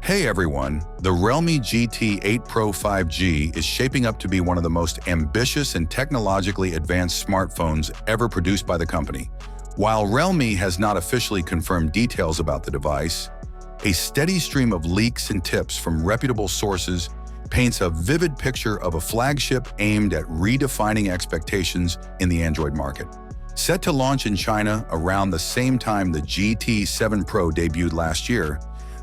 Hey everyone, the Realme GT 8 Pro 5G is shaping up to be one of the most ambitious and technologically advanced smartphones ever produced by the company. While Realme has not officially confirmed details about the device, a steady stream of leaks and tips from reputable sources paints a vivid picture of a flagship aimed at redefining expectations in the Android market. Set to launch in China around the same time the GT 7 Pro debuted last year,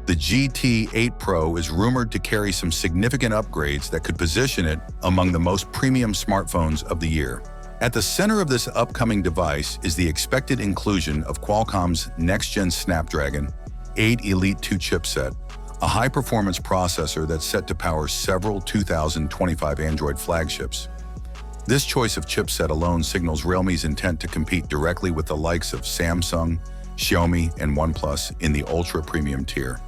the GT 8 Pro is rumored to carry some significant upgrades that could position it among the most premium smartphones of the year. At the center of this upcoming device is the expected inclusion of Qualcomm's next-gen Snapdragon 8 Elite 2 chipset, a high-performance processor that's set to power several 2025 Android flagships. This choice of chipset alone signals Realme's intent to compete directly with the likes of Samsung, Xiaomi, and OnePlus in the ultra-premium tier.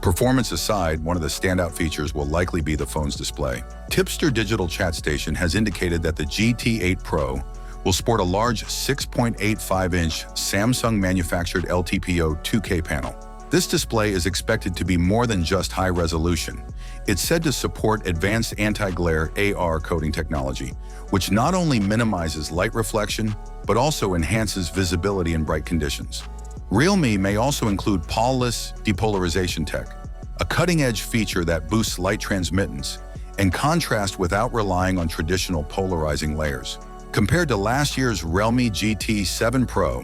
Performance aside, one of the standout features will likely be the phone's display. Tipster Digital Chat Station has indicated that the GT 8 Pro will sport a large 6.85-inch Samsung-manufactured LTPO 2K panel. This display is expected to be more than just high resolution. It's said to support advanced anti-glare AR coating technology, which not only minimizes light reflection, but also enhances visibility in bright conditions. Realme may also include POL-less depolarization tech, a cutting-edge feature that boosts light transmittance and contrast without relying on traditional polarizing layers. Compared to last year's Realme GT 7 Pro,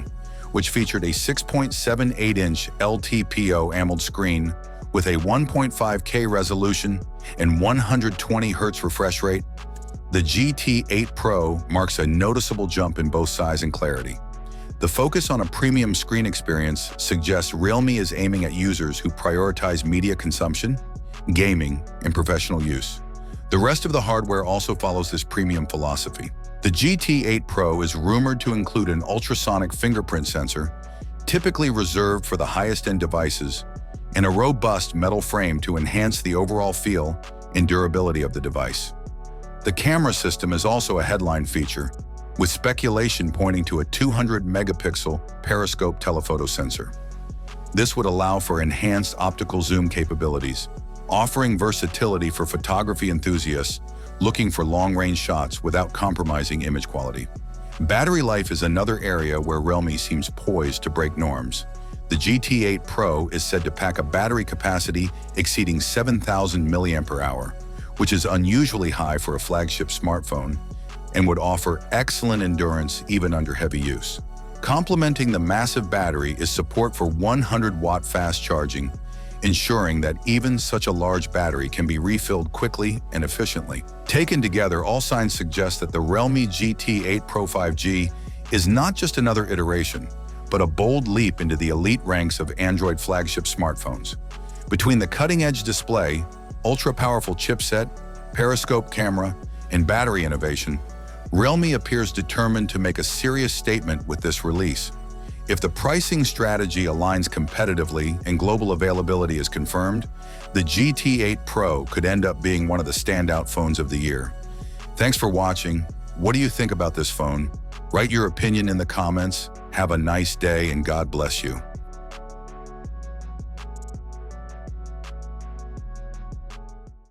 which featured a 6.78-inch LTPO AMOLED screen with a 1.5K resolution and 120 Hz refresh rate, the GT 8 Pro marks a noticeable jump in both size and clarity. The focus on a premium screen experience suggests Realme is aiming at users who prioritize media consumption, gaming, and professional use. The rest of the hardware also follows this premium philosophy. The GT 8 Pro is rumored to include an ultrasonic fingerprint sensor, typically reserved for the highest-end devices, and a robust metal frame to enhance the overall feel and durability of the device. The camera system is also a headline feature, with speculation pointing to a 200-megapixel periscope telephoto sensor. This would allow for enhanced optical zoom capabilities, offering versatility for photography enthusiasts looking for long-range shots without compromising image quality. Battery life is another area where Realme seems poised to break norms. The GT 8 Pro is said to pack a battery capacity exceeding 7,000 mAh, which is unusually high for a flagship smartphone, and would offer excellent endurance even under heavy use. Complementing the massive battery is support for 100-watt fast charging, ensuring that even such a large battery can be refilled quickly and efficiently. Taken together, all signs suggest that the Realme GT 8 Pro 5G is not just another iteration, but a bold leap into the elite ranks of Android flagship smartphones. Between the cutting-edge display, ultra-powerful chipset, periscope camera, and battery innovation, Realme appears determined to make a serious statement with this release. If the pricing strategy aligns competitively and global availability is confirmed, the GT 8 Pro could end up being one of the standout phones of the year. Thanks for watching. What do you think about this phone? Write your opinion in the comments. Have a nice day and God bless you.